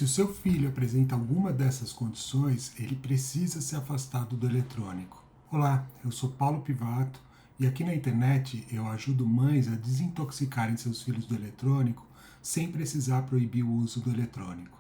Se o seu filho apresenta alguma dessas condições, ele precisa ser afastado do eletrônico. Olá, eu sou Paulo Pivato e aqui na internet eu ajudo mães a desintoxicarem seus filhos do eletrônico sem precisar proibir o uso do eletrônico.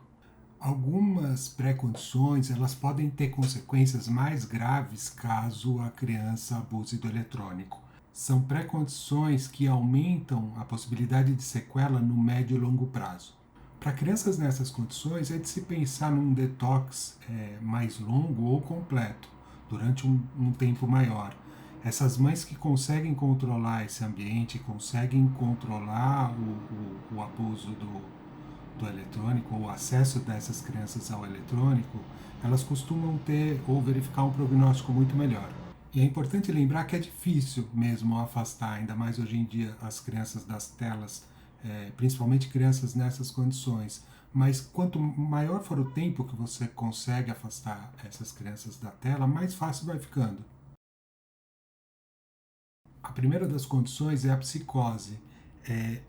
Algumas pré-condições elas podem ter consequências mais graves caso a criança abuse do eletrônico. São pré-condições que aumentam a possibilidade de sequela no médio e longo prazo. Para crianças nessas condições, é de se pensar num detox mais longo ou completo, durante um tempo maior. Essas mães que conseguem controlar esse ambiente, conseguem controlar o abuso do eletrônico, ou o acesso dessas crianças ao eletrônico, elas costumam ter ou verificar um prognóstico muito melhor. E é importante lembrar que é difícil mesmo afastar, ainda mais hoje em dia, as crianças das telas, principalmente crianças nessas condições. Mas quanto maior for o tempo que você consegue afastar essas crianças da tela, mais fácil vai ficando. A primeira das condições é a psicose. É,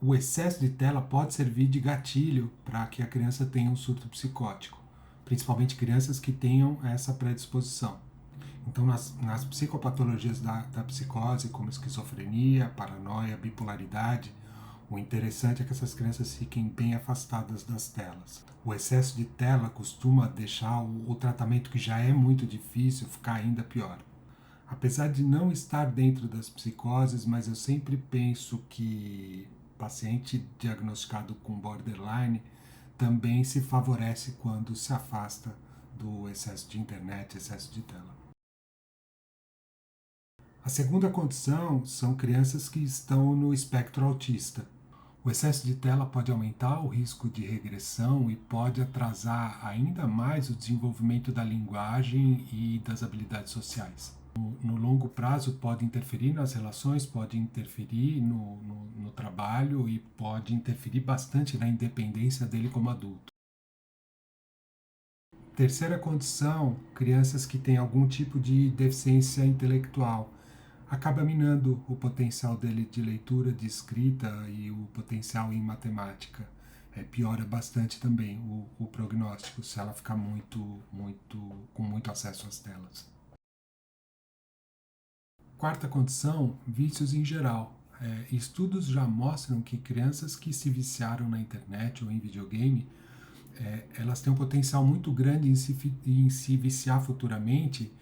o excesso de tela pode servir de gatilho para que a criança tenha um surto psicótico, principalmente crianças que tenham essa predisposição. Então, nas psicopatologias da psicose, como esquizofrenia, paranoia, bipolaridade, o interessante é que essas crianças fiquem bem afastadas das telas. O excesso de tela costuma deixar o tratamento, que já é muito difícil, ficar ainda pior. Apesar de não estar dentro das psicoses, mas eu sempre penso que paciente diagnosticado com borderline também se favorece quando se afasta do excesso de internet, excesso de tela. A segunda condição são crianças que estão no espectro autista. O excesso de tela pode aumentar o risco de regressão e pode atrasar ainda mais o desenvolvimento da linguagem e das habilidades sociais. No longo prazo pode interferir nas relações, pode interferir no trabalho e pode interferir bastante na independência dele como adulto. Terceira condição, crianças que têm algum tipo de deficiência intelectual. Acaba minando o potencial dele de leitura, de escrita e o potencial em matemática. Piora bastante também o prognóstico se ela ficar com muito acesso às telas. Quarta condição, vícios em geral. Estudos já mostram que crianças que se viciaram na internet ou em videogame, elas têm um potencial muito grande em se viciar futuramente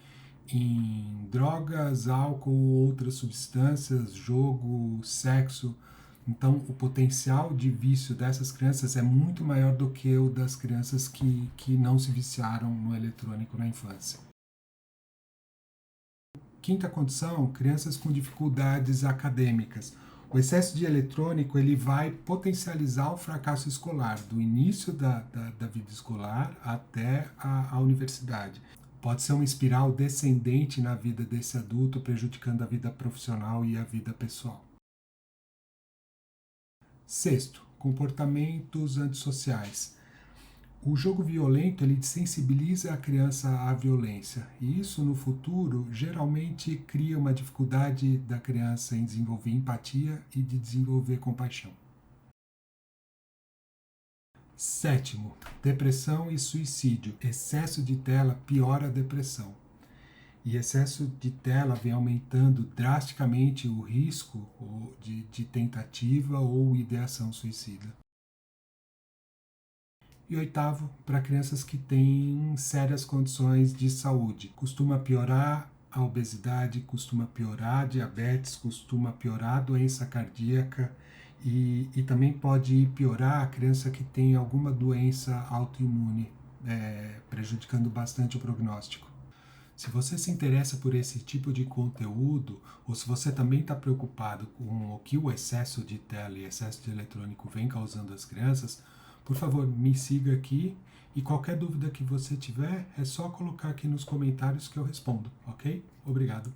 em drogas, álcool, outras substâncias, jogo, sexo. Então, o potencial de vício dessas crianças é muito maior do que o das crianças que não se viciaram no eletrônico na infância. Quinta condição, crianças com dificuldades acadêmicas. O excesso de eletrônico ele vai potencializar o fracasso escolar, do início da vida escolar até a universidade. Pode ser uma espiral descendente na vida desse adulto, prejudicando a vida profissional e a vida pessoal. Sexto, comportamentos antissociais. O jogo violento ele sensibiliza a criança à violência e isso no futuro geralmente cria uma dificuldade da criança em desenvolver empatia e de desenvolver compaixão. Sétimo, depressão e suicídio. Excesso de tela piora a depressão. E excesso de tela vem aumentando drasticamente o risco de tentativa ou ideação suicida. E oitavo, para crianças que têm sérias condições de saúde. Costuma piorar a obesidade, costuma piorar a diabetes, costuma piorar a doença cardíaca e também pode piorar a criança que tem alguma doença autoimune, prejudicando bastante o prognóstico. Se você se interessa por esse tipo de conteúdo, ou se você também está preocupado com o que o excesso de tela e excesso de eletrônico vem causando às crianças, por favor, me siga aqui e qualquer dúvida que você tiver, é só colocar aqui nos comentários que eu respondo, ok? Obrigado.